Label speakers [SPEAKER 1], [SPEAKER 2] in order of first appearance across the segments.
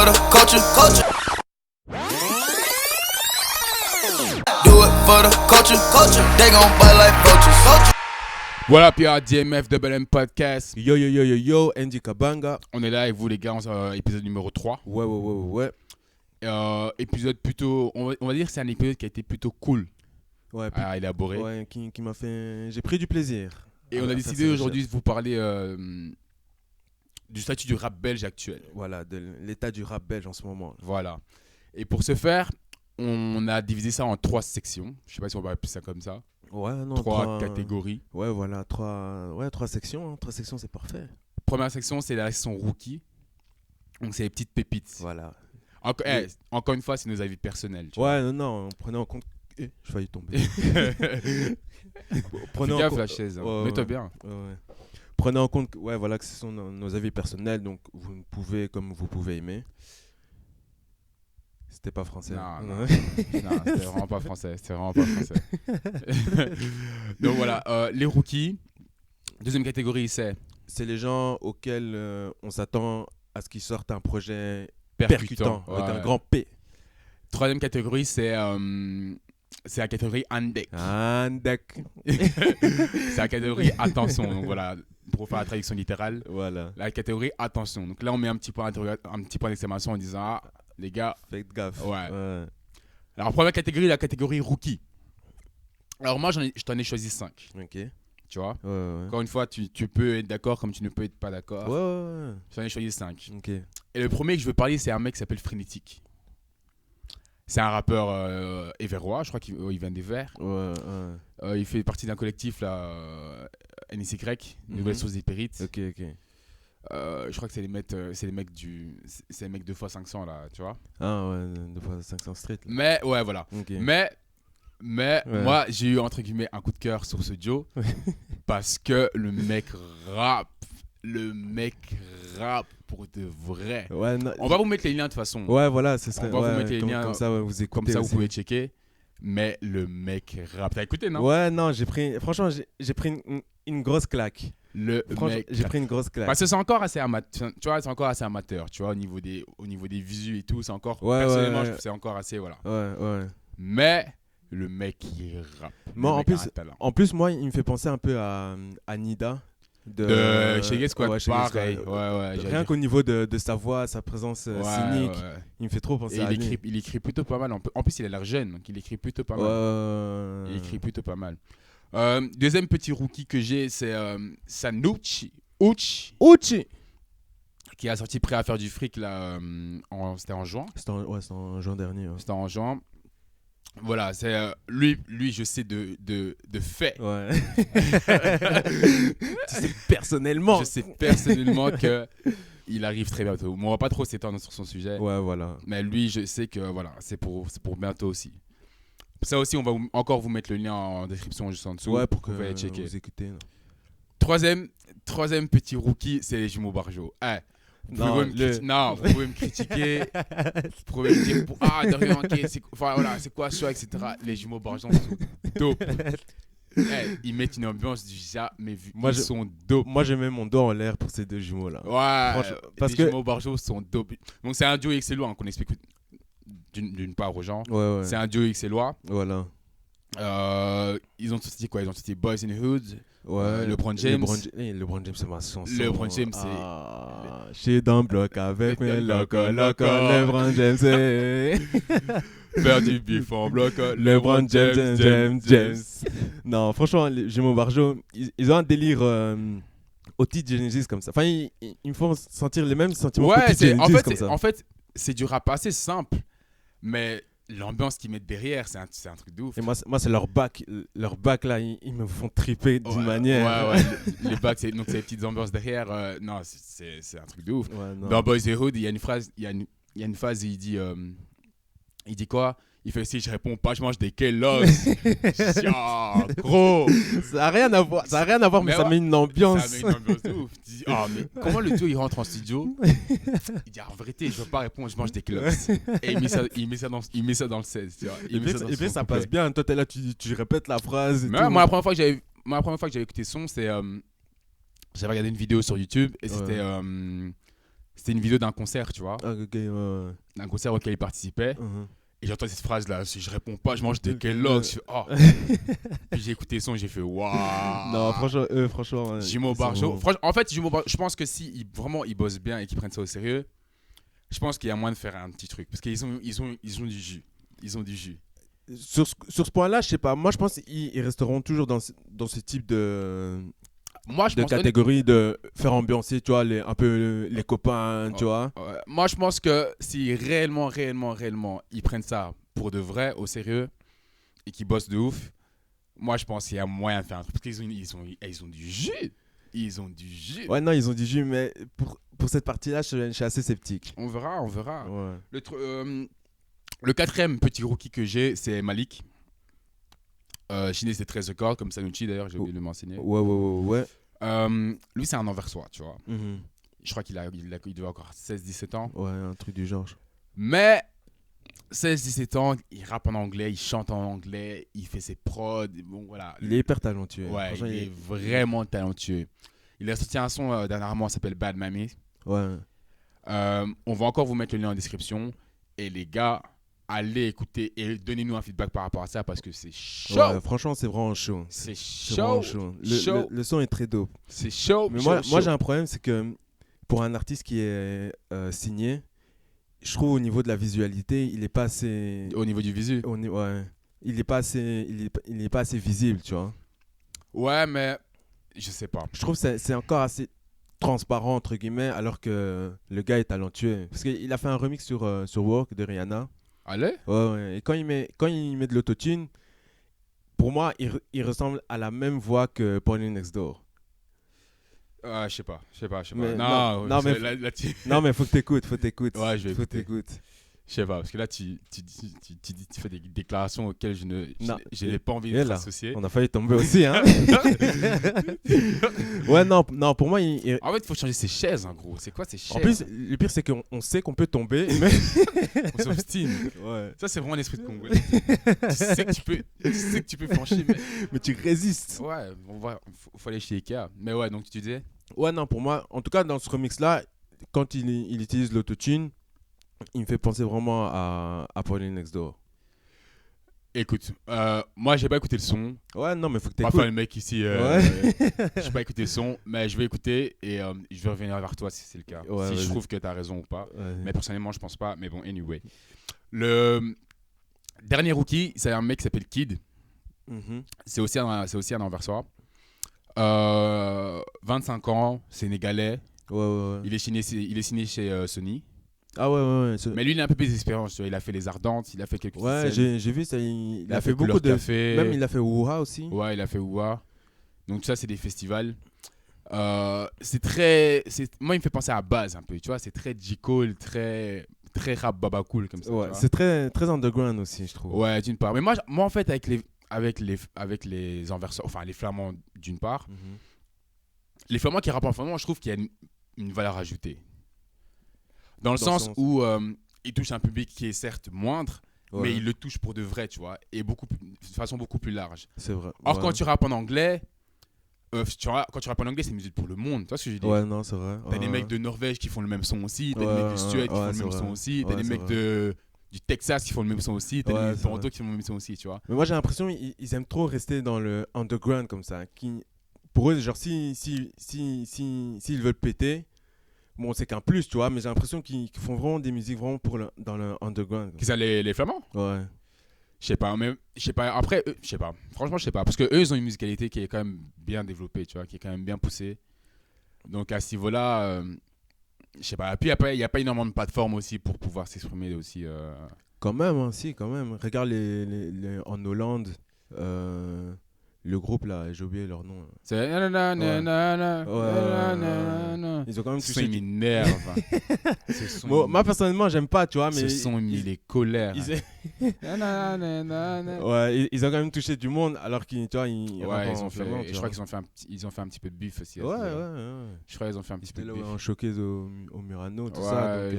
[SPEAKER 1] the culture, culture. Do it for the culture, culture. They gon' bite like vultures, culture.
[SPEAKER 2] Voilà, Pierre DMF de BLM Podcast.
[SPEAKER 3] Yo, Andy Kabanga.
[SPEAKER 2] On est là avec vous les gars, épisode numéro 3.
[SPEAKER 3] Ouais.
[SPEAKER 2] Épisode plutôt, on va dire que c'est un épisode qui a été plutôt cool
[SPEAKER 3] Ouais,
[SPEAKER 2] à élaborer.
[SPEAKER 3] ouais, qui m'a fait... J'ai pris du plaisir.
[SPEAKER 2] Et on a décidé aujourd'hui de vous parler du statut du rap belge actuel.
[SPEAKER 3] Voilà, de l'état du rap belge en ce moment.
[SPEAKER 2] Voilà. Et pour ce faire, on a divisé ça en 3 sections. Je sais pas si on va appeler ça comme ça.
[SPEAKER 3] Ouais, non.
[SPEAKER 2] 3 catégories.
[SPEAKER 3] Ouais, voilà, 3 sections. 3 sections, c'est parfait.
[SPEAKER 2] Première section, c'est la section rookie. Donc, c'est les petites pépites.
[SPEAKER 3] Voilà.
[SPEAKER 2] Encore une fois, c'est nos avis personnels. Tu vois.
[SPEAKER 3] Ouais, non, prenez en compte... je failli tomber.
[SPEAKER 2] Fais gaffe la chaise. Hein. Mets-toi bien.
[SPEAKER 3] Ouais. Prenez en compte que ce sont nos avis personnels, donc vous ne pouvez comme vous pouvez aimer. C'était pas français.
[SPEAKER 2] Non, c'était vraiment pas français. Donc voilà, les rookies. Deuxième catégorie, c'est
[SPEAKER 3] les gens auxquels on s'attend à ce qu'ils sortent un projet
[SPEAKER 2] percutant.
[SPEAKER 3] avec un grand P.
[SPEAKER 2] Troisième catégorie, c'est la catégorie Andek. C'est la catégorie attention. Donc voilà, pour faire la traduction littérale.
[SPEAKER 3] Voilà.
[SPEAKER 2] La catégorie attention. Donc là, on met un petit point d'exclamation en disant les gars,
[SPEAKER 3] faites gaffe.
[SPEAKER 2] Ouais. Alors, première catégorie, la catégorie rookie. Alors, moi, je t'en ai choisi 5.
[SPEAKER 3] Ok.
[SPEAKER 2] Tu vois
[SPEAKER 3] Ouais.
[SPEAKER 2] Encore une fois, tu peux être d'accord comme tu ne peux être pas d'accord.
[SPEAKER 3] Ouais.
[SPEAKER 2] Je t'en ai choisi 5.
[SPEAKER 3] Ok.
[SPEAKER 2] Et le premier que je veux parler, c'est un mec qui s'appelle Frénétique. C'est un rappeur éverois, je crois qu'il vient des Verts.
[SPEAKER 3] Ouais.
[SPEAKER 2] Il fait partie d'un collectif, là, NSY, Nouvelle Source des Pérites.
[SPEAKER 3] Ok.
[SPEAKER 2] Je crois que c'est les mecs de x500 là, tu vois.
[SPEAKER 3] Ah ouais, de fois 500 Street. Là.
[SPEAKER 2] Mais ouais, voilà.
[SPEAKER 3] Okay.
[SPEAKER 2] Mais
[SPEAKER 3] ouais.
[SPEAKER 2] moi, j'ai eu entre guillemets un coup de cœur sur ce Joe parce que le mec rappe pour de vrai.
[SPEAKER 3] Ouais, non,
[SPEAKER 2] on va vous mettre les liens de toute façon.
[SPEAKER 3] Ouais, voilà, ce serait.
[SPEAKER 2] On va vous mettre les liens
[SPEAKER 3] comme ça, vous écoutez.
[SPEAKER 2] Comme ça,
[SPEAKER 3] aussi.
[SPEAKER 2] vous pouvez checker. Mais le mec rappe. T'as écouté, non?
[SPEAKER 3] Ouais, non, j'ai pris une grosse claque. J'ai pris une grosse claque.
[SPEAKER 2] Parce que c'est encore assez amateur, tu vois, au niveau des visus et tout, c'est encore personnellement, je trouve que c'est encore assez voilà.
[SPEAKER 3] Ouais.
[SPEAKER 2] Mais le mec il rappe.
[SPEAKER 3] Moi en plus moi il me fait penser un peu à Nida
[SPEAKER 2] de Shaggy Squad.
[SPEAKER 3] Pareil. Ouais. Rien qu'au niveau de sa voix, sa présence cynique, il me fait trop penser à lui.
[SPEAKER 2] Il écrit plutôt pas mal. En plus il a l'air jeune, donc il écrit plutôt pas mal. Il écrit plutôt pas mal. Deuxième petit rookie que j'ai, c'est Sanucci Uchi qui a sorti Prêt à faire du fric là, c'était en juin.
[SPEAKER 3] C'était en juin dernier. Ouais.
[SPEAKER 2] C'était en juin. Voilà, c'est lui je sais de fait.
[SPEAKER 3] Ouais. Tu sais personnellement.
[SPEAKER 2] Je sais personnellement que il arrive très bientôt. Mais on va pas trop s'étendre sur son sujet.
[SPEAKER 3] Ouais, voilà.
[SPEAKER 2] Mais lui, je sais que voilà, c'est pour bientôt aussi. Ça aussi, on va encore vous mettre le lien en description juste en dessous.
[SPEAKER 3] Ouais, pour que
[SPEAKER 2] vous checker.
[SPEAKER 3] vous écoutez.
[SPEAKER 2] Troisième petit rookie, c'est les jumeaux Barjo. Vous pouvez me critiquer. Vous pouvez me dire Dorian, c'est quoi ça, etc. Les jumeaux Barjo sont dope. Ils mettent une ambiance du jamais vu. Ils sont dope.
[SPEAKER 3] Moi, je mets mon doigt en l'air pour ces deux jumeaux là.
[SPEAKER 2] Ouais, parce les jumeaux Barjo sont dope. Donc, c'est un duo excellois qu'on explique d'une part aux gens.
[SPEAKER 3] Ouais.
[SPEAKER 2] C'est un duo excellois.
[SPEAKER 3] Voilà.
[SPEAKER 2] Ils ont sorti quoi? Ils ont sorti Boys in the Hood.
[SPEAKER 3] Ouais.
[SPEAKER 2] LeBron James.
[SPEAKER 3] LeBron James, c'est ma chanson.
[SPEAKER 2] LeBron James, c'est.
[SPEAKER 3] Je suis dans le bloc avec mes loco. LeBron James, c'est.
[SPEAKER 2] Faire du bif en bloc.
[SPEAKER 3] LeBron James. Non, franchement, les jumeaux Barjo, ils ont un délire au titre Genesis comme ça. Enfin, ils me font sentir les mêmes sentiments que Genesis comme ça.
[SPEAKER 2] En fait, c'est du rap assez simple, mais l'ambiance qu'ils mettent derrière, c'est un truc de ouf.
[SPEAKER 3] Et moi c'est leur bac là, ils me font triper d'une manière.
[SPEAKER 2] Ouais. Les bacs, donc c'est les petites ambiances derrière. Non, c'est un truc de ouf.
[SPEAKER 3] Ouais,
[SPEAKER 2] dans Boys in the Hood, il y a une phrase, il dit quoi? Il fait si je réponds pas, je mange des Kellogg's. Gros.
[SPEAKER 3] Ça n'a rien à voir, mais ça met une ambiance.
[SPEAKER 2] Ça met une ambiance de ouf. Tu dis, mais comment le duo il rentre en studio? Il dit en vérité, je veux pas répondre, je mange des Kellogg's. Et il met ça dans le 16. Tu vois.
[SPEAKER 3] Et puis ça passe bien. Toi, t'es là, tu répètes la phrase. Et
[SPEAKER 2] mais
[SPEAKER 3] tout.
[SPEAKER 2] Moi, la première fois que j'avais écouté son, c'est. J'avais regardé une vidéo sur YouTube et c'était. C'était une vidéo d'un concert, tu vois.
[SPEAKER 3] Ah, ok, ouais.
[SPEAKER 2] D'un concert auquel il participait.
[SPEAKER 3] Uh-huh.
[SPEAKER 2] Et j'entends cette phrase-là. Si je réponds pas, je mange des Kellogg's. Je fais, oh. Puis j'ai écouté le son, j'ai fait waouh.
[SPEAKER 3] Non, franchement.
[SPEAKER 2] Jimo Barjo. En fait, Jimo Barjo, je pense que si vraiment ils bossent bien et qu'ils prennent ça au sérieux, je pense qu'il y a moyen de faire un petit truc. Parce qu'ils ont du jus. Ils ont du jus.
[SPEAKER 3] Sur ce point-là, je sais pas. Moi, je pense qu'ils resteront toujours dans ce type de catégorie de faire ambiancer, tu vois, un peu les copains, tu vois.
[SPEAKER 2] Moi, je pense que si réellement, ils prennent ça pour de vrai, au sérieux, et qu'ils bossent de ouf, moi, je pense qu'il y a moyen de faire un truc. Parce qu'ils ont du jus. Ils ont du jus.
[SPEAKER 3] Ouais, non, ils ont du jus, mais pour cette partie-là, je suis assez sceptique.
[SPEAKER 2] On verra.
[SPEAKER 3] Ouais.
[SPEAKER 2] Le quatrième petit rookie que j'ai, c'est Malik. Chine, c'est 13 records, comme Sanucci d'ailleurs, j'ai oublié de le mentionner.
[SPEAKER 3] Ouais.
[SPEAKER 2] Lui, c'est un anversois, tu vois.
[SPEAKER 3] Mm-hmm.
[SPEAKER 2] Je crois qu'il devait avoir 16-17 ans.
[SPEAKER 3] Ouais, un truc du genre.
[SPEAKER 2] Mais 16-17 ans, il rappe en anglais, il chante en anglais, il fait ses prods. Bon, voilà.
[SPEAKER 3] Il est hyper talentueux.
[SPEAKER 2] Ouais, il est vraiment talentueux. Il a sorti un son dernièrement, ça s'appelle Bad Mammy.
[SPEAKER 3] Ouais.
[SPEAKER 2] On va encore vous mettre le lien en description. Et les gars, allez écouter et donnez-nous un feedback par rapport à ça parce que c'est chaud.
[SPEAKER 3] Ouais, franchement, c'est vraiment chaud.
[SPEAKER 2] C'est
[SPEAKER 3] vraiment
[SPEAKER 2] chaud.
[SPEAKER 3] chaud. Le son est très dope.
[SPEAKER 2] C'est chaud.
[SPEAKER 3] Mais moi j'ai un problème, c'est que pour un artiste qui est signé, je trouve au niveau de la visualité, il est pas assez.
[SPEAKER 2] Au niveau du visu.
[SPEAKER 3] Ouais. Il est pas assez visible, tu vois.
[SPEAKER 2] Ouais, mais je sais pas.
[SPEAKER 3] Je trouve que c'est encore assez transparent entre guillemets, alors que le gars est talentueux. Parce qu'il a fait un remix sur Work de Rihanna.
[SPEAKER 2] Allez.
[SPEAKER 3] Ouais. Et quand il met de l'autotune, pour moi, il ressemble à la même voix que Party Next Door.
[SPEAKER 2] Je sais pas.
[SPEAKER 3] Mais,
[SPEAKER 2] non,
[SPEAKER 3] mais faut que t'écoutes.
[SPEAKER 2] Ouais, je vais écouter.
[SPEAKER 3] T'écoutes.
[SPEAKER 2] Je sais pas, parce que là, tu fais des déclarations auxquelles je n'ai pas envie
[SPEAKER 3] Et
[SPEAKER 2] d'être
[SPEAKER 3] là,
[SPEAKER 2] associé.
[SPEAKER 3] on a failli tomber aussi, hein. Ouais, non, pour moi,
[SPEAKER 2] En fait, il faut changer ses chaises, en gros. C'est quoi ces chaises?
[SPEAKER 3] En plus, le pire, c'est qu'on sait qu'on peut tomber, mais
[SPEAKER 2] on s'obstine.
[SPEAKER 3] Ouais.
[SPEAKER 2] Ça, c'est vraiment l'esprit de Congolais. tu sais que tu peux franchir,
[SPEAKER 3] mais tu résistes.
[SPEAKER 2] Ouais, faut aller chez Ikea. Mais ouais, donc tu disais?
[SPEAKER 3] Ouais, non, pour moi, en tout cas, dans ce remix-là, quand il utilise l'autotune, il me fait penser vraiment à Party Next Door.
[SPEAKER 2] Écoute, moi j'ai pas écouté le son.
[SPEAKER 3] Ouais, non, mais faut que t'écoutes.
[SPEAKER 2] Enfin, le mec ici,
[SPEAKER 3] ouais.
[SPEAKER 2] j'ai pas écouté le son, mais je vais écouter et je vais revenir vers toi si c'est le cas.
[SPEAKER 3] Ouais,
[SPEAKER 2] si je trouve que t'as raison ou pas.
[SPEAKER 3] Ouais.
[SPEAKER 2] Mais personnellement, je pense pas. Mais bon, anyway. Le dernier rookie, c'est un mec qui s'appelle Kid.
[SPEAKER 3] Mm-hmm.
[SPEAKER 2] C'est aussi un anversois. 25 ans, sénégalais.
[SPEAKER 3] Ouais.
[SPEAKER 2] Il est signé chez Sony.
[SPEAKER 3] Ah ouais.
[SPEAKER 2] Mais lui, il a un peu plus d'expérience. Tu vois. Il a fait Les Ardentes, il a fait quelques
[SPEAKER 3] Ouais,
[SPEAKER 2] scènes.
[SPEAKER 3] j'ai vu ça. Il a fait
[SPEAKER 2] Couleur
[SPEAKER 3] beaucoup de.
[SPEAKER 2] Café.
[SPEAKER 3] Même il a fait Wuha aussi.
[SPEAKER 2] Ouais, il a fait Ouah. Donc, ça, c'est des festivals. Moi, il me fait penser à Baz un peu. Tu vois, c'est très J-Cole, très rap baba cool comme ça.
[SPEAKER 3] Ouais, c'est très, très underground aussi, je trouve.
[SPEAKER 2] Ouais, d'une part. Mais moi en fait, avec les enverseurs, enfin, les flamands, d'une part, les flamands qui rappent en flamand, je trouve qu'il y a une valeur ajoutée. Dans le sens où ils touchent un public qui est certes moindre, mais ils le touchent pour de vrai, tu vois, et de façon beaucoup plus large.
[SPEAKER 3] C'est vrai.
[SPEAKER 2] Or, quand tu rappes en anglais, quand tu rappes en anglais, c'est musique pour le monde, tu vois ce que je veux dire?
[SPEAKER 3] Ouais, non, c'est vrai.
[SPEAKER 2] T'as des mecs de Norvège qui font le même son aussi, t'as des mecs de Suède qui font le même son aussi, t'as des mecs du Texas qui font le même son aussi, t'as des Toronto qui font le même son aussi, tu vois.
[SPEAKER 3] Mais moi, j'ai l'impression qu'ils aiment trop rester dans le underground comme ça. Pour eux, genre, s'ils veulent péter, bon, c'est qu'un plus, tu vois, mais j'ai l'impression qu'ils font vraiment des musiques vraiment dans le underground.
[SPEAKER 2] Qui ça, les Flamands?
[SPEAKER 3] Ouais.
[SPEAKER 2] Je sais pas, après, je sais pas, franchement, je sais pas, parce que eux, ils ont une musicalité qui est quand même bien développée, tu vois, qui est quand même bien poussée. Donc, à ce niveau-là, je sais pas. Et puis après, il n'y a pas énormément de plateformes aussi pour pouvoir s'exprimer aussi.
[SPEAKER 3] Quand même, hein, si, quand même. Regarde en Hollande, le groupe là, j'ai oublié leur nom.
[SPEAKER 2] C'est.
[SPEAKER 3] Ils ont quand même
[SPEAKER 2] touché. Il m'énerve.
[SPEAKER 3] Moi personnellement, j'aime pas, tu vois, mais.
[SPEAKER 2] Ce son, il est colère.
[SPEAKER 3] Ouais, ils ont quand même touché du monde, alors qu'ils, tu vois,
[SPEAKER 2] je crois qu'ils ont fait un petit peu de bif aussi.
[SPEAKER 3] Ouais.
[SPEAKER 2] Je crois qu'ils ont fait un petit peu de bif.
[SPEAKER 3] En showcase au Murano, tout
[SPEAKER 2] ouais,
[SPEAKER 3] ça.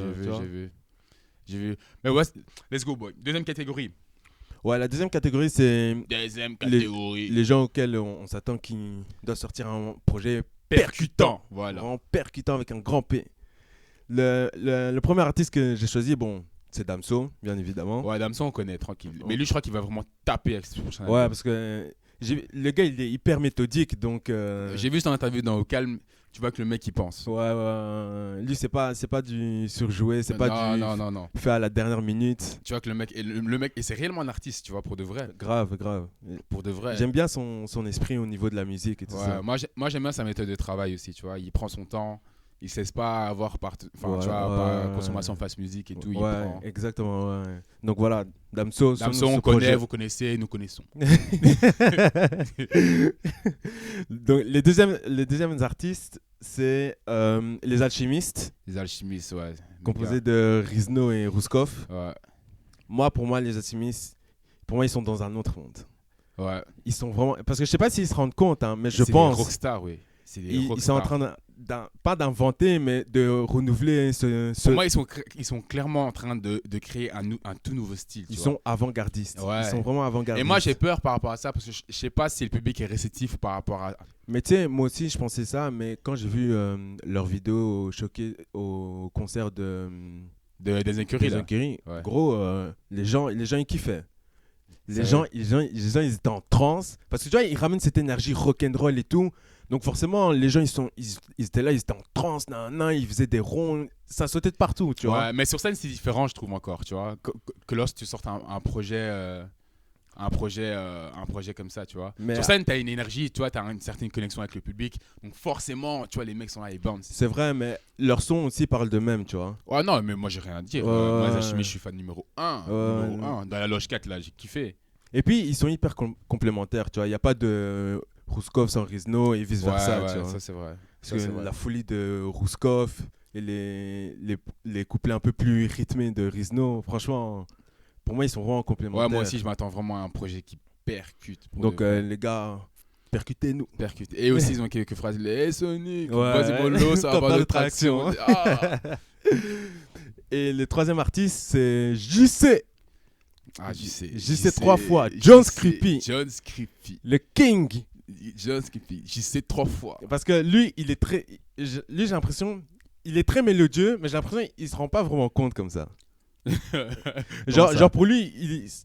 [SPEAKER 2] J'ai vu. Mais ouais, let's go, boy. Deuxième catégorie.
[SPEAKER 3] Ouais, la deuxième catégorie, c'est les gens auxquels on s'attend qu'ils doivent sortir un projet
[SPEAKER 2] percutant. Voilà.
[SPEAKER 3] Vraiment percutant avec un grand P. Le premier artiste que j'ai choisi, bon, c'est Damso, bien évidemment.
[SPEAKER 2] Ouais, Damso, on connaît, tranquille. Mais lui, je crois qu'il va vraiment taper avec ce prochain
[SPEAKER 3] Ouais,
[SPEAKER 2] album.
[SPEAKER 3] parce que le gars, il est hyper méthodique, donc...
[SPEAKER 2] J'ai vu son interview dans Au Calme, tu vois que le mec, il pense.
[SPEAKER 3] Ouais. Lui, c'est pas du surjoué, c'est pas du
[SPEAKER 2] Non.
[SPEAKER 3] fait à la dernière minute.
[SPEAKER 2] Tu vois que le mec, et c'est réellement un artiste, tu vois, pour de vrai.
[SPEAKER 3] Grave.
[SPEAKER 2] Pour de vrai.
[SPEAKER 3] J'aime bien son esprit au niveau de la musique et tout ça.
[SPEAKER 2] Moi, j'aime bien sa méthode de travail aussi, tu vois. Il prend son temps, il ne cesse pas avoir consommation face musique et tout. Il prend...
[SPEAKER 3] exactement, ouais. Donc voilà, Damso,
[SPEAKER 2] on connaît, vous connaissez, nous connaissons.
[SPEAKER 3] Donc les deuxièmes artistes, c'est les Alchimistes.
[SPEAKER 2] Les Alchimistes, ouais.
[SPEAKER 3] Composés de Rizno et Rouskov.
[SPEAKER 2] Ouais.
[SPEAKER 3] Pour moi, les Alchimistes, ils sont dans un autre monde.
[SPEAKER 2] Ouais.
[SPEAKER 3] Ils sont vraiment... Parce que je sais pas s'ils se rendent compte, hein, mais je pense...
[SPEAKER 2] C'est des rockstars, oui.
[SPEAKER 3] Ils sont en train pas d'inventer, mais de renouveler
[SPEAKER 2] Pour moi, ils sont clairement en train de créer un tout nouveau style.
[SPEAKER 3] Ils sont avant-gardistes.
[SPEAKER 2] Ouais.
[SPEAKER 3] Ils sont vraiment avant-gardistes.
[SPEAKER 2] Et moi, j'ai peur par rapport à ça, parce que je sais pas si le public est réceptif par rapport à...
[SPEAKER 3] Mais tu sais, moi aussi, je pensais ça, mais quand j'ai vu leur vidéo au concert
[SPEAKER 2] des Incuries,
[SPEAKER 3] ouais. Gros, les gens, ils kiffaient. Les gens, ils étaient en transe. Parce que tu vois, ils ramènent cette énergie rock'n'roll et tout. Donc forcément, les gens, ils étaient là, ils étaient en transe, ils faisaient des ronds. Ça sautait de partout, tu vois.
[SPEAKER 2] Ouais, mais sur scène, c'est différent, je trouve encore, tu vois. Que lorsque tu sortes un projet comme ça, tu vois. Mais sur scène, tu as une énergie, tu vois, tu as une certaine connexion avec le public. Donc forcément, tu vois, les mecs sont là, ils bounce.
[SPEAKER 3] C'est vrai, mais leur son aussi parle d'eux-mêmes, tu vois.
[SPEAKER 2] Ouais, non, mais moi, j'ai rien à dire. Moi, Zachimi, je suis fan numéro 1. Dans la loge 4, là, j'ai kiffé.
[SPEAKER 3] Et puis, ils sont hyper complémentaires, tu vois. Il n'y a pas de Rouskov sans Rizno et vice-versa, tu vois.
[SPEAKER 2] Ça, c'est vrai.
[SPEAKER 3] Parce que la folie de Rouskov et les couplets un peu plus rythmés de Rizno, franchement, pour moi, ils sont vraiment complémentaires.
[SPEAKER 2] Ouais, moi aussi, je m'attends vraiment à un projet qui percute.
[SPEAKER 3] Donc, les gars, percutez-nous.
[SPEAKER 2] Et aussi, ils ont quelques phrases. Les Sonic,
[SPEAKER 3] vas-y,
[SPEAKER 2] mollo, ça va pas de traction.
[SPEAKER 3] Et le troisième artiste, c'est JC.
[SPEAKER 2] JC
[SPEAKER 3] 3 fois. John Scrippy. Le King.
[SPEAKER 2] John Scrippy. JC 3 fois.
[SPEAKER 3] Parce que lui, j'ai l'impression, il est très mélodieux, mais j'ai l'impression qu'il se rend pas vraiment compte comme ça. genre pour lui,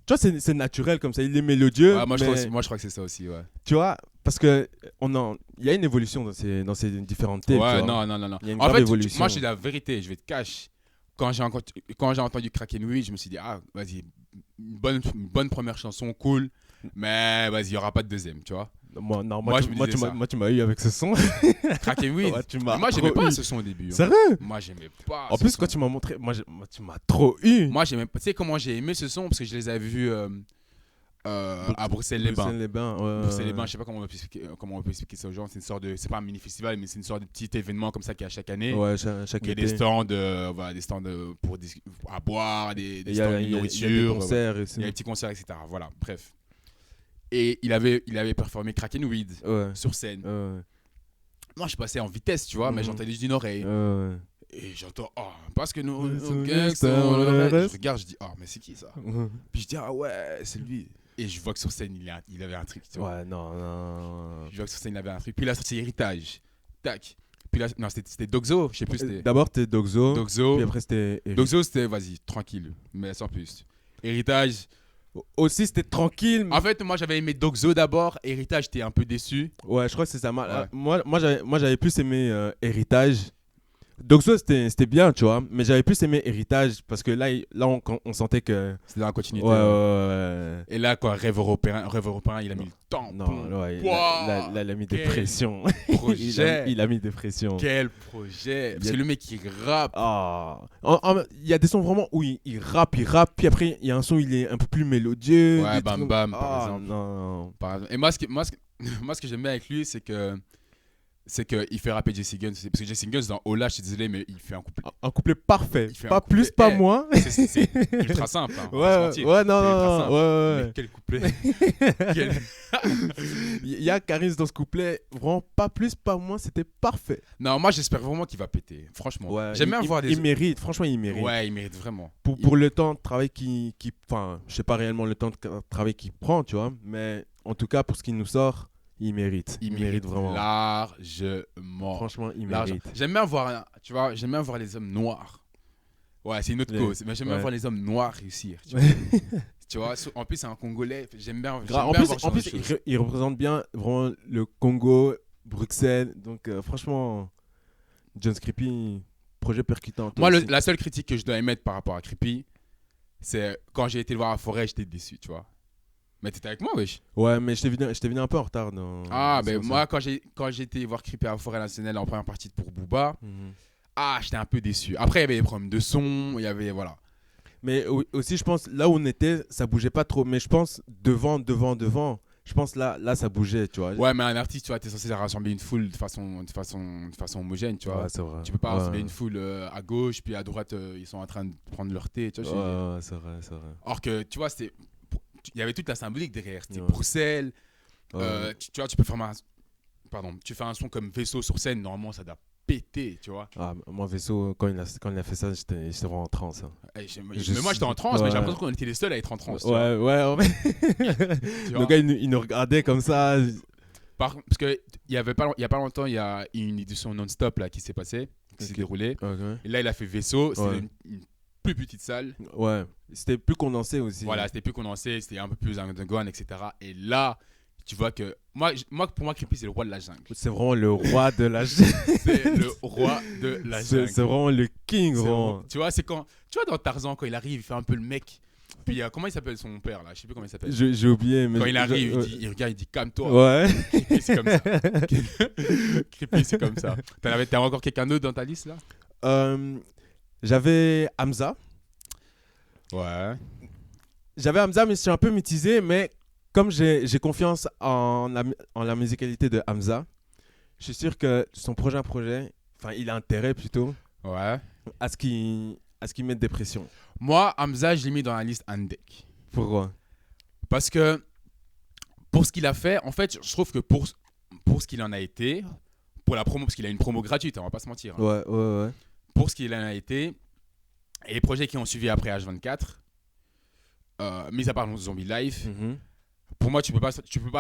[SPEAKER 3] tu vois, c'est naturel comme ça. Il est mélodieux.
[SPEAKER 2] Ouais, moi, je crois que c'est ça aussi, ouais.
[SPEAKER 3] Tu vois, parce que il y a une évolution dans ces différentes tapes.
[SPEAKER 2] Ouais, non.
[SPEAKER 3] Il y a une
[SPEAKER 2] en fait,
[SPEAKER 3] évolution.
[SPEAKER 2] moi, je dis la vérité, je vais te cacher. Quand j'ai entendu Kraken Weed, je me suis dit, vas-y, une bonne première chanson, cool, mais vas-y, il n'y aura pas de deuxième, tu vois.
[SPEAKER 3] Moi, tu m'as eu avec ce son.
[SPEAKER 2] Kraken Weed.
[SPEAKER 3] Ouais,
[SPEAKER 2] moi, j'aimais pas ce son au début.
[SPEAKER 3] Sérieux?
[SPEAKER 2] Moi, j'aimais pas.
[SPEAKER 3] En plus, quand tu m'as montré, tu m'as trop eu.
[SPEAKER 2] Moi, j'aimais pas. Tu sais comment j'ai aimé ce son? Parce que je les avais vus à Bruxelles-les-Bains. Bruxelles-les-Bains, je sais pas comment on peut expliquer ça aux gens. C'est pas un mini-festival, mais c'est une sorte de petit événement comme ça qu'il y a chaque année.
[SPEAKER 3] Ouais, chaque
[SPEAKER 2] été. Il y a des stands, à boire, des stands de nourriture.
[SPEAKER 3] Il y a des concerts.
[SPEAKER 2] Il y a des petits concerts, etc. Voilà, bref. Et il avait performé Kraken Weed sur scène. Moi, je passais en vitesse, tu vois, mais j'entendais juste d'une oreille. Et j'entends, parce que nous gangsters, je regarde, je dis, mais c'est qui ça? Puis je dis, ouais, c'est lui. Et je vois que sur scène, il avait un truc, tu vois.
[SPEAKER 3] Ouais, non.
[SPEAKER 2] Je vois que sur scène, il avait un truc. Puis là, c'est Héritage. Tac. Puis là, non, c'était Doxo, je sais plus.
[SPEAKER 3] D'abord, c'était Doxo. Puis après, c'était
[SPEAKER 2] Doxo, c'était, vas-y, tranquille, mais sans plus. Héritage.
[SPEAKER 3] Aussi, c'était tranquille.
[SPEAKER 2] En fait, moi, j'avais aimé Doxo d'abord. Héritage, j'étais un peu déçu.
[SPEAKER 3] Ouais, je crois que c'est ça.
[SPEAKER 2] Ouais.
[SPEAKER 3] Moi, j'avais plus aimé Héritage. Doxo, c'était bien, tu vois. Mais j'avais plus aimé Héritage parce que là on sentait que...
[SPEAKER 2] C'était dans la continuité.
[SPEAKER 3] Ouais.
[SPEAKER 2] Et là, quoi, Rêve européen, il a mis le temps.
[SPEAKER 3] Non, ouais, là, il a mis des pressions.
[SPEAKER 2] Projet.
[SPEAKER 3] il a mis des pressions.
[SPEAKER 2] Quel projet. Parce que le mec, il rappe.
[SPEAKER 3] Il y a des sons vraiment où il rappe. Puis après, il y a un son, il est un peu plus mélodieux.
[SPEAKER 2] Ouais, Bam Bam, par exemple.
[SPEAKER 3] Non.
[SPEAKER 2] Et moi, ce que j'aime bien avec lui, c'est qu'il fait rapper Jesse Guns. Parce que Jesse Guns, dans Ola, je suis désolé, mais il fait un couplet.
[SPEAKER 3] Un couplet parfait. Pas plus, pas moins.
[SPEAKER 2] C'est ultra simple.
[SPEAKER 3] Non.
[SPEAKER 2] Mais quel couplet.
[SPEAKER 3] Il y a Caris dans ce couplet. Vraiment, pas plus, pas moins. C'était parfait.
[SPEAKER 2] Non, moi, j'espère vraiment qu'il va péter. Franchement.
[SPEAKER 3] Ouais,
[SPEAKER 2] j'aime bien voir des.
[SPEAKER 3] Il mérite. Franchement, il mérite.
[SPEAKER 2] Ouais, il mérite vraiment.
[SPEAKER 3] Pour le temps de travail enfin, je sais pas réellement le temps de travail qu'il prend, tu vois. Mais en tout cas, pour ce qu'il nous sort, Il mérite vraiment.
[SPEAKER 2] Largement.
[SPEAKER 3] Franchement, il mérite.
[SPEAKER 2] J'aime bien voir, tu vois, j'aime bien voir les hommes noirs. Ouais, c'est une autre cause, mais j'aime bien voir les hommes noirs réussir. Tu vois, tu vois, en plus, c'est un Congolais. J'aime bien voir
[SPEAKER 3] en plus il représente bien vraiment le Congo, Bruxelles. Donc, franchement, John Scrippy, projet percutant.
[SPEAKER 2] Moi, la seule critique que je dois émettre par rapport à Scrippy, c'est quand j'ai été le voir à Forêt, j'étais déçu, tu vois. Mais t'étais avec moi, wesh.
[SPEAKER 3] Ouais, mais je t'ai venu un peu en retard.
[SPEAKER 2] Moi, quand j'ai été voir Scrippy à Forêt Nationale en première partie pour Booba, j'étais un peu déçu. Après, il y avait des problèmes de son, il y avait, voilà.
[SPEAKER 3] Mais aussi, je pense, là où on était, ça bougeait pas trop. Mais je pense, devant, je pense là, ça bougeait, tu vois.
[SPEAKER 2] Ouais, mais un artiste, tu vois, t'es censé rassembler une foule de façon homogène, tu vois.
[SPEAKER 3] Ouais, c'est vrai.
[SPEAKER 2] Tu peux pas rassembler une foule à gauche, puis à droite, ils sont en train de prendre leur thé, tu vois.
[SPEAKER 3] Ouais, c'est vrai.
[SPEAKER 2] Alors que, tu vois, il y avait toute la symbolique derrière. C'était Bruxelles. Tu vois, tu fais un son comme Vaisseau sur scène, normalement, ça doit péter, tu vois.
[SPEAKER 3] Moi, Vaisseau, quand il a fait ça, j'étais vraiment en transe. Hein.
[SPEAKER 2] Mais moi, j'étais en transe, mais j'ai l'impression qu'on était les seuls à être en transe.
[SPEAKER 3] Ouais. Le gars, il nous regardait comme ça.
[SPEAKER 2] Parce qu'il y a pas longtemps, il y a une édition non-stop là, qui s'est passée, qui s'est déroulée.
[SPEAKER 3] Okay.
[SPEAKER 2] Et là, il a fait Vaisseau. C'était une plus petite salle.
[SPEAKER 3] Ouais, c'était plus condensé aussi.
[SPEAKER 2] Voilà, c'était plus condensé, c'était un peu plus underground, etc. Et là, tu vois que pour moi, Scrippy, c'est le roi de la jungle.
[SPEAKER 3] C'est vraiment le roi de la jungle.
[SPEAKER 2] C'est le roi de la jungle.
[SPEAKER 3] C'est vraiment le king, vraiment.
[SPEAKER 2] Tu vois, c'est quand, tu vois, dans Tarzan, quand il arrive, il fait un peu le mec. Puis comment il s'appelle son père là? Je sais plus comment il s'appelle.
[SPEAKER 3] J'ai oublié. Mais
[SPEAKER 2] quand il arrive, il regarde, il dit calme-toi.
[SPEAKER 3] Ouais.
[SPEAKER 2] Scrippy, c'est comme ça. Scrippy, c'est comme ça. T'as encore quelqu'un d'autre dans ta liste là?
[SPEAKER 3] J'avais Hamza.
[SPEAKER 2] Ouais.
[SPEAKER 3] J'avais Hamza, mais je suis un peu mitigé. Mais comme j'ai confiance en la musicalité de Hamza, je suis sûr que son prochain projet, il a intérêt plutôt à ce qu'il mette des pressions.
[SPEAKER 2] Moi, Hamza, je l'ai mis dans la liste Andek.
[SPEAKER 3] Pourquoi?
[SPEAKER 2] Parce que pour ce qu'il a fait, en fait, je trouve que pour ce qu'il en a été, pour la promo, parce qu'il a une promo gratuite, on va pas se mentir.
[SPEAKER 3] Hein. Ouais.
[SPEAKER 2] Pour ce qu'il en a été, et les projets qui ont suivi après H24, mis à part Zombie Life, pour moi, tu peux pas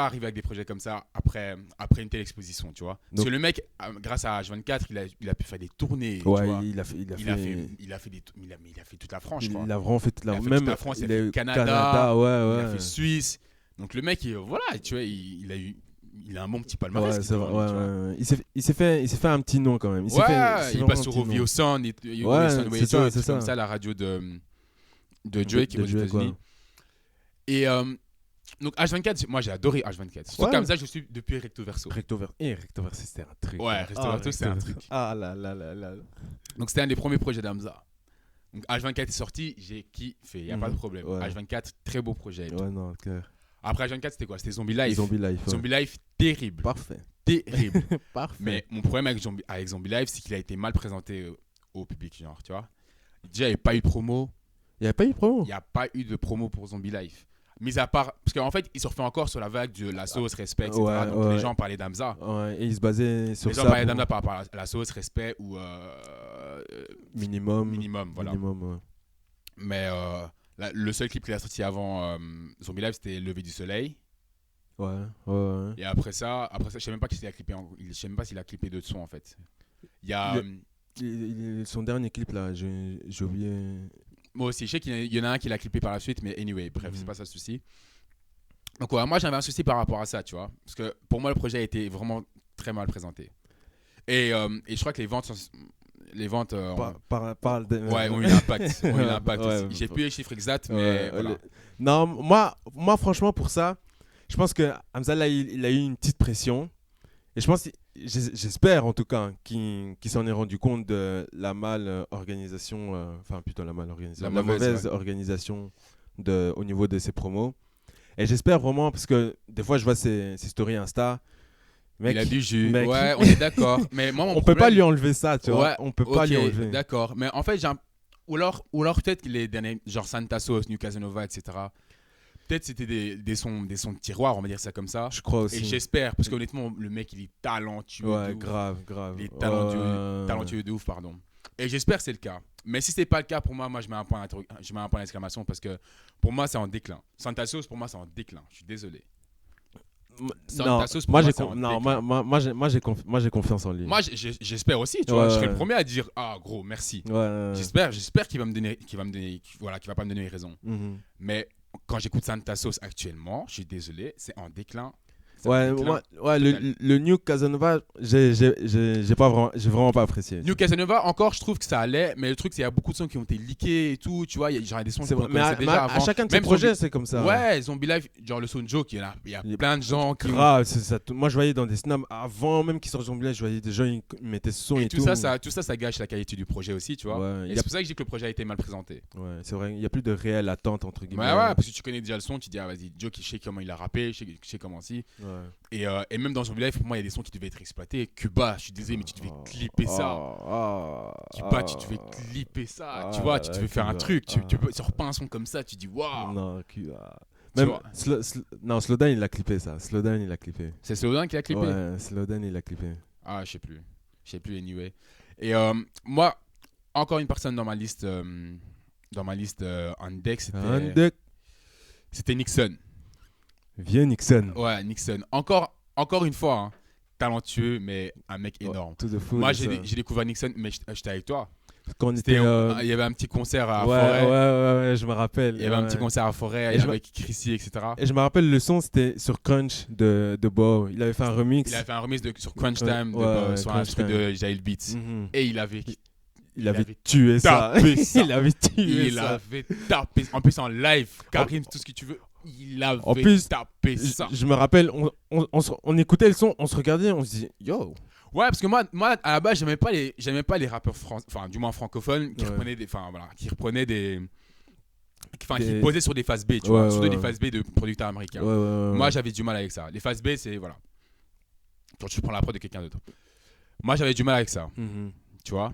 [SPEAKER 2] arriver avec des projets comme ça après une telle exposition, tu vois. Parce que le mec, grâce à H24, il a pu faire des tournées.
[SPEAKER 3] Ouais,
[SPEAKER 2] tu vois.
[SPEAKER 3] il a fait
[SPEAKER 2] toute la France, je crois.
[SPEAKER 3] Il a vraiment fait toute la
[SPEAKER 2] France, il a fait Canada, il a fait Suisse. Donc le mec, voilà, tu vois, il a un bon petit palmarès.
[SPEAKER 3] Ouais, c'est vrai. Il s'est fait un petit nom quand même.
[SPEAKER 2] Il passe sur Ovio Sound, c'est comme ça, la radio de Joey qui est aux États-Unis. Et donc H24, moi j'ai adoré H24. Surtout comme ça, je suis depuis Recto Verso.
[SPEAKER 3] Recto Verso, c'était un truc.
[SPEAKER 2] Ouais, Recto Verso, c'est un truc.
[SPEAKER 3] Ah là.
[SPEAKER 2] Donc c'était un des premiers projets d'Hamza. Donc H24 est sorti, j'ai kiffé, il n'y a pas de problème. H24, très beau projet.
[SPEAKER 3] Ouais, non, clair.
[SPEAKER 2] Après H24, c'était quoi? C'était Zombie Life.
[SPEAKER 3] Zombie
[SPEAKER 2] Life, terrible.
[SPEAKER 3] Parfait.
[SPEAKER 2] Terrible.
[SPEAKER 3] Parfait.
[SPEAKER 2] Mais mon problème avec Zombie Life, c'est qu'il a été mal présenté au public, genre, tu vois. Déjà, il n'y avait pas eu de promo.
[SPEAKER 3] Il n'y a pas eu de promo?
[SPEAKER 2] Il n'y a pas eu de promo pour Zombie Life. Mis à part, parce qu'en fait, ils surfaient encore sur la vague de la sauce, respect, etc. Donc les gens parlaient d'Hamza.
[SPEAKER 3] Ouais, et ils se basaient sur ça.
[SPEAKER 2] Les gens parlaient d'Hamza par rapport à la sauce, respect ou
[SPEAKER 3] minimum,
[SPEAKER 2] voilà.
[SPEAKER 3] Minimum, ouais.
[SPEAKER 2] Mais le seul clip qu'il a sorti avant Zombie Life, c'était Lever du soleil.
[SPEAKER 3] Ouais.
[SPEAKER 2] Et après ça, je sais même pas s'il a clippé. Je sais même pas s'il a clippé d'autres sons en fait. Il y a
[SPEAKER 3] son dernier clip là, j'ai oublié.
[SPEAKER 2] Moi aussi, je sais qu'il y en a un qui l'a clippé par la suite, mais anyway, bref, c'est pas ça le souci. Donc ouais, moi j'avais un souci par rapport à ça, tu vois, parce que pour moi le projet a été vraiment très mal présenté. Et je crois que les ventes ont eu l'impact.
[SPEAKER 3] Ouais,
[SPEAKER 2] j'ai plus les chiffres exacts, mais voilà.
[SPEAKER 3] Non, moi franchement pour ça, je pense que Hamza là, il a eu une petite pression. Et je pense, j'espère en tout cas qu'il s'en est rendu compte de la mal-organisation, la mauvaise organisation au niveau de ses promos. Et j'espère vraiment, parce que des fois je vois ses stories Insta.
[SPEAKER 2] Mec, il a du jus. Ouais, on est d'accord. Mais moi,
[SPEAKER 3] on peut pas lui enlever ça, tu vois. On peut pas lui enlever.
[SPEAKER 2] D'accord. Mais en fait, ou alors peut-être les derniers, genre Santa Sauce, New Casanova, etc. Peut-être c'était des sons de tiroir, on va dire ça comme ça.
[SPEAKER 3] Je crois aussi.
[SPEAKER 2] Et j'espère, parce qu'honnêtement, le mec, il est talentueux.
[SPEAKER 3] Ouais, grave.
[SPEAKER 2] Il est talentueux de ouf, pardon. Et j'espère que c'est le cas. Mais si c'est pas le cas, pour moi, je mets un point d'exclamation parce que pour moi, c'est en déclin. Santa Sauce, pour moi, c'est en déclin. Je suis désolé. Santa Sauce,
[SPEAKER 3] moi j'ai confiance en lui.
[SPEAKER 2] Moi j'espère aussi, tu vois, je serais le premier à dire gros, merci. J'espère qu'il va me donner qu'il va pas me donner raison. Mais quand j'écoute Santa Sauce actuellement, je suis désolé, c'est en déclin.
[SPEAKER 3] Le New Casanova, j'ai vraiment pas apprécié.
[SPEAKER 2] New Casanova, encore, je trouve que ça allait, mais le truc, c'est qu'il y a beaucoup de sons qui ont été leakés et tout, tu vois, il y a des sons qu'on connaissait déjà avant.
[SPEAKER 3] À chacun de ces projets, c'est comme ça.
[SPEAKER 2] Ouais, Zombie Life, genre le son Joke, il y a plein de gens qui.
[SPEAKER 3] Grave, c'est ça. Moi, je voyais dans des snaps, avant même qu'ils sortent Zombie Life, je voyais des gens, ils mettaient ce son et tout.
[SPEAKER 2] Tout ça, ça gâche la qualité du projet aussi, tu vois. Ouais, et c'est pour ça que je dis que le projet a été mal présenté.
[SPEAKER 3] Ouais, c'est vrai, il n'y a plus de réelle attente, entre guillemets.
[SPEAKER 2] Ouais, parce que tu connais déjà le son, tu dis, vas-y, Joke, je sais comment il a rappé, je sais comment si. Et même dans Zombie Life, pour moi, il y a des sons qui devaient être exploités. Cuba, je suis désolé, mais tu devais clipper ça. Cuba, tu devais clipper ça. Tu vois, tu devais faire un truc. Tu sors pas un son comme ça, tu dis waouh.
[SPEAKER 3] Non, Cuba. Même Slowdown, il a clippé ça. Slowdown, il a clippé.
[SPEAKER 2] C'est Slowdown qui a clippé?
[SPEAKER 3] Ouais, Slowdown, il a clippé.
[SPEAKER 2] Ah, je sais plus. Je sais plus, anyway. Et moi, encore une personne dans ma liste en deck, c'était Nixon.
[SPEAKER 3] Vieux Nixon.
[SPEAKER 2] Ouais, Nixon. Encore une fois, hein, talentueux, mais un mec énorme.
[SPEAKER 3] Tout de fou.
[SPEAKER 2] Moi, j'ai découvert Nixon, mais j'étais avec toi.
[SPEAKER 3] Quand
[SPEAKER 2] il y avait un petit concert à Forêt.
[SPEAKER 3] Ouais, je me rappelle.
[SPEAKER 2] Il y avait un petit concert à Forêt avec Chrissy, etc.
[SPEAKER 3] Et je me rappelle, le son, c'était sur Crunch de Bo. Il avait fait un remix.
[SPEAKER 2] Il avait fait un remix sur Crunch Time, sur un truc de Jail Beats. Et il avait
[SPEAKER 3] tué ça.
[SPEAKER 2] Il avait tapé. En plus, en live, Karim, tout ce que tu veux. Il avait tapé ça.
[SPEAKER 3] Je me rappelle, on écoutait le son, on se regardait, on se dit yo.
[SPEAKER 2] Ouais, parce que moi à la base, j'aimais pas les rappeurs du moins francophones qui reprenaient qui posaient sur des phases B, tu vois, surtout des phases B de producteurs américains. Moi, j'avais du mal avec ça. Les phases B, c'est voilà. Quand tu prends la prod de quelqu'un d'autre. Moi, j'avais du mal avec ça. Tu vois.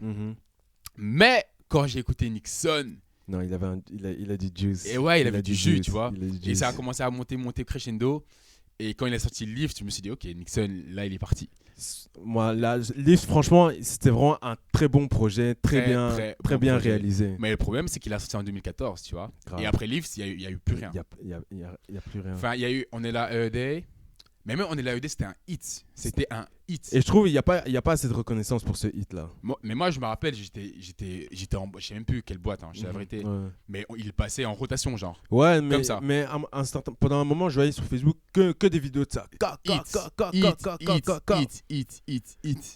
[SPEAKER 2] Mais quand j'ai écouté Nixon.
[SPEAKER 3] Non, il a du juice.
[SPEAKER 2] Et ouais, il avait du jus, tu vois. Et ça a commencé à monter crescendo. Et quand il a sorti le livre, je me suis dit, ok, Nixon, là, il est parti.
[SPEAKER 3] Moi, là, Lift, franchement, c'était vraiment un très bon projet, très bien réalisé.
[SPEAKER 2] Mais le problème, c'est qu'il a sorti en 2014, tu vois. Grave. Et après Lift, il n'y a eu plus rien.
[SPEAKER 3] Il y a plus rien.
[SPEAKER 2] Enfin, il y a eu On est là, EED. Mais même On est là, EED, c'était un hit. C'était un hit.
[SPEAKER 3] Et je trouve qu'il n'y a pas assez de reconnaissance pour ce hit-là.
[SPEAKER 2] Mais moi, je me rappelle, j'étais je sais même plus quelle boîte, hein, je sais la vérité. Mais il passait en rotation, genre.
[SPEAKER 3] Ouais,
[SPEAKER 2] comme ça.
[SPEAKER 3] Mais pendant un moment, je voyais sur Facebook que des vidéos de ça.
[SPEAKER 2] Hit.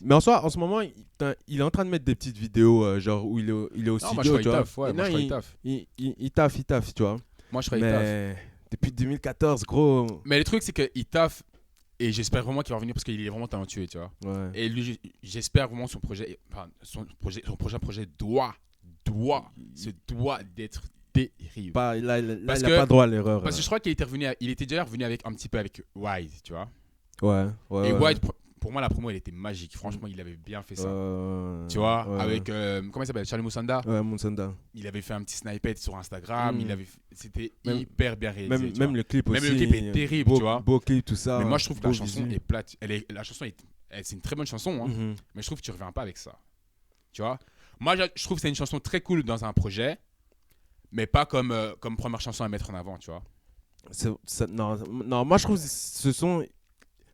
[SPEAKER 3] Mais en ce moment, il est en train de mettre des petites vidéos, genre où il est au studio, tu vois. Il taffe, tu vois.
[SPEAKER 2] Moi, je crois qu'il taffe.
[SPEAKER 3] Depuis 2014, gros.
[SPEAKER 2] Mais le truc, c'est qu'il taffe. Et j'espère vraiment qu'il va revenir parce qu'il est vraiment talentueux, tu vois.
[SPEAKER 3] Ouais.
[SPEAKER 2] Et lui, j'espère vraiment son prochain projet doit d'être terrible.
[SPEAKER 3] Il n'a pas droit à l'erreur.
[SPEAKER 2] Parce que je crois qu'il était déjà revenu avec un petit peu avec Wise, tu vois.
[SPEAKER 3] Ouais.
[SPEAKER 2] Et Wise, pour moi, la promo, elle était magique. Franchement, il avait bien fait ça. Tu vois, avec comment il s'appelle, Charlie Moussanda.
[SPEAKER 3] Ouais, Moussanda.
[SPEAKER 2] Il avait fait un petit snippet sur Instagram. C'était hyper bien réalisé.
[SPEAKER 3] Même le clip aussi.
[SPEAKER 2] Même le clip est terrible, tu vois.
[SPEAKER 3] Beau clip, tout ça.
[SPEAKER 2] Mais moi, je trouve que la chanson est plate. La chanson c'est une très bonne chanson, hein. Mais je trouve que tu reviens pas avec ça. Tu vois. Moi, je trouve que c'est une chanson très cool dans un projet, mais pas comme première chanson à mettre en avant, tu vois. Non, moi, je trouve que ce son.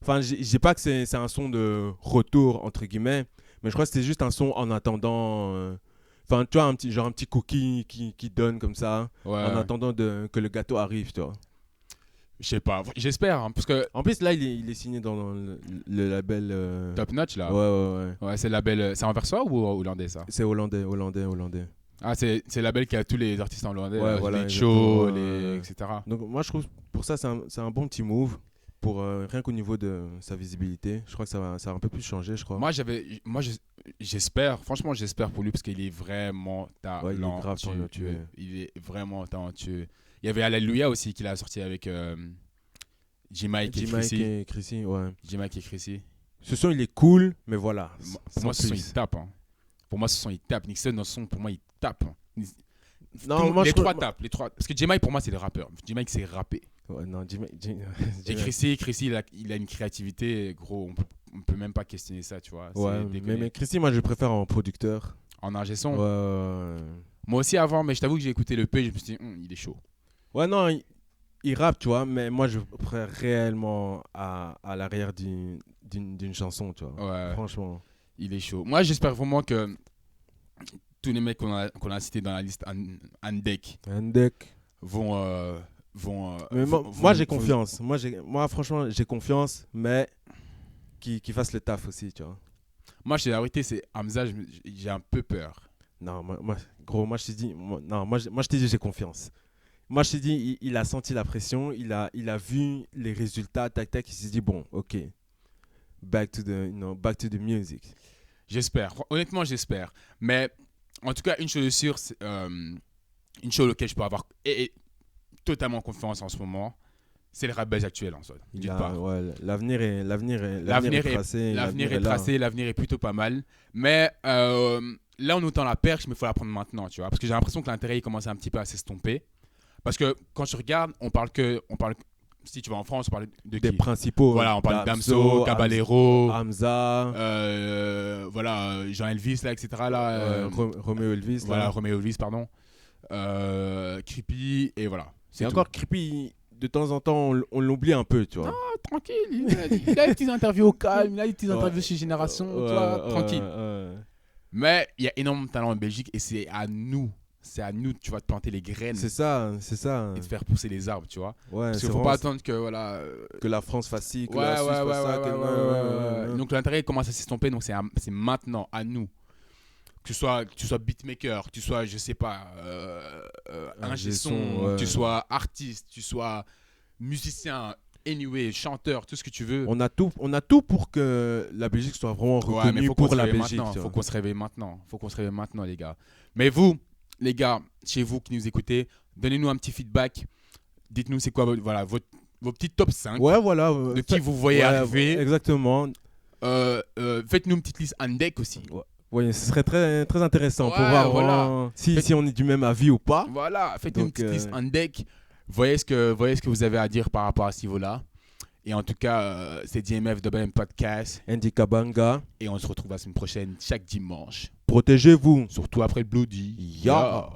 [SPEAKER 2] Enfin, je dis pas que c'est un son de retour, entre guillemets, mais je crois que c'était juste un son en attendant. Enfin, tu vois, un petit cookie qui donne comme ça, en attendant que le gâteau arrive, tu vois. Je sais pas, j'espère, hein, parce que...
[SPEAKER 3] En plus, là, il est signé dans le label...
[SPEAKER 2] Top Notch, là.
[SPEAKER 3] Ouais,
[SPEAKER 2] c'est le label... C'est anversois ou hollandais, ça?
[SPEAKER 3] C'est hollandais.
[SPEAKER 2] Ah, c'est le label qui a tous les artistes en hollandais,
[SPEAKER 3] voilà,
[SPEAKER 2] les shows, etc.
[SPEAKER 3] Donc, moi, je trouve, pour ça, c'est un bon petit move. Pour rien qu'au niveau de sa visibilité, je crois que ça va un peu plus changer, je crois.
[SPEAKER 2] Moi, j'espère, franchement, j'espère pour lui parce qu'il est vraiment talentueux.
[SPEAKER 3] Il est grave talentueux.
[SPEAKER 2] Il est vraiment talentueux. Il y avait Alléluia aussi qu'il a sorti avec J-Mike et
[SPEAKER 3] Chrissy, ouais.
[SPEAKER 2] J-Mike et Chrissy.
[SPEAKER 3] Ce son, il est cool, mais voilà.
[SPEAKER 2] Pour moi, ce son, il tape. Hein. Pour moi, ce son, il tape. Nixon, dans ce son, pour moi, il tape.
[SPEAKER 3] Non, moi,
[SPEAKER 2] les trois tapent. Parce que J-Mike, pour moi, c'est le rappeur. J-Mike, c'est rappé.
[SPEAKER 3] Ouais, non,
[SPEAKER 2] et Chrissy, il a une créativité, gros, on peut même pas questionner ça, tu vois.
[SPEAKER 3] Ouais, mais Chrissy, moi, je préfère en producteur.
[SPEAKER 2] En ingé son.
[SPEAKER 3] Ouais.
[SPEAKER 2] Moi aussi avant, mais je t'avoue que j'ai écouté le P et je me suis dit, il est chaud.
[SPEAKER 3] Ouais, non, il rappe, tu vois, mais moi, je préfère réellement à l'arrière d'une chanson, tu vois.
[SPEAKER 2] Ouais.
[SPEAKER 3] Franchement.
[SPEAKER 2] Il est chaud. Moi, j'espère vraiment que tous les mecs qu'on a cités dans la liste Andek vont.
[SPEAKER 3] Mais moi, j'ai confiance. Moi, franchement, j'ai confiance, mais qu'il fasse le taf aussi, tu vois.
[SPEAKER 2] Moi, je te dis la vérité, c'est Hamza, j'ai un peu peur.
[SPEAKER 3] Non, gros, moi, je te dis, moi, je te dis, j'ai confiance. Moi, je te dis, il a senti la pression, il a vu les résultats, tac, tac, il s'est dit, bon, ok, back to the music.
[SPEAKER 2] J'espère, honnêtement, j'espère. Mais en tout cas, une chose est sûre, une chose auquel je peux avoir totalement confiance en ce moment, c'est le rap belge actuel en soi.
[SPEAKER 3] Ouais, l'avenir est tracé.
[SPEAKER 2] L'avenir est tracé, l'avenir est plutôt pas mal. Mais là, on nous tend la perche, mais il faut la prendre maintenant, tu vois. Parce que j'ai l'impression que l'intérêt il commence un petit peu à s'estomper. Parce que quand je regarde, on parle si tu vas en France, on parle de
[SPEAKER 3] des
[SPEAKER 2] qui
[SPEAKER 3] principaux.
[SPEAKER 2] Voilà, on parle d'Amso, Caballero,
[SPEAKER 3] Hamza,
[SPEAKER 2] voilà, Jean Elvis, là, etc. Là,
[SPEAKER 3] Roméo Elvis.
[SPEAKER 2] Voilà,
[SPEAKER 3] là.
[SPEAKER 2] Roméo Elvis, pardon. Creepy, et voilà.
[SPEAKER 3] C'est encore Creepy, de temps en temps, on l'oublie un peu, tu vois.
[SPEAKER 2] Non, tranquille, il a des petites interviews au calme, il a des petites interviews chez Génération, tu vois, tranquille. Mais il y a énormément de talent en Belgique et c'est à nous, tu vas te planter les graines.
[SPEAKER 3] C'est ça.
[SPEAKER 2] Et de faire pousser les arbres, tu vois.
[SPEAKER 3] Ouais,
[SPEAKER 2] parce qu'il faut pas attendre que, voilà.
[SPEAKER 3] Que la France fasse ci, que
[SPEAKER 2] ouais,
[SPEAKER 3] la Suisse fasse ça.
[SPEAKER 2] Ouais. Donc l'intérêt commence à s'estomper, donc c'est maintenant, à nous. Que tu sois beatmaker, que tu sois, je sais pas, ingé son, que tu sois artiste, que tu sois musicien, anyway, chanteur, tout ce que tu veux.
[SPEAKER 3] On a tout pour que la Belgique soit vraiment reconnue pour la Belgique.
[SPEAKER 2] Faut qu'on se réveille maintenant, les gars. Mais vous, les gars, chez vous qui nous écoutez, donnez-nous un petit feedback. Dites-nous c'est quoi vos petits top 5 de qui vous voyez arriver.
[SPEAKER 3] Exactement.
[SPEAKER 2] Faites-nous une petite liste Andek aussi.
[SPEAKER 3] Oui, ce serait très, très intéressant pour voir si on est du même avis ou pas.
[SPEAKER 2] Voilà, faites-nous une petite liste Andek. Voyez ce que vous avez à dire par rapport à ce niveau-là. Et en tout cas, c'est DMF WM Podcast.
[SPEAKER 3] Andy Kabanga.
[SPEAKER 2] Et on se retrouve la semaine prochaine, chaque dimanche.
[SPEAKER 3] Protégez-vous.
[SPEAKER 2] Surtout après le Bloody.
[SPEAKER 3] Yeah.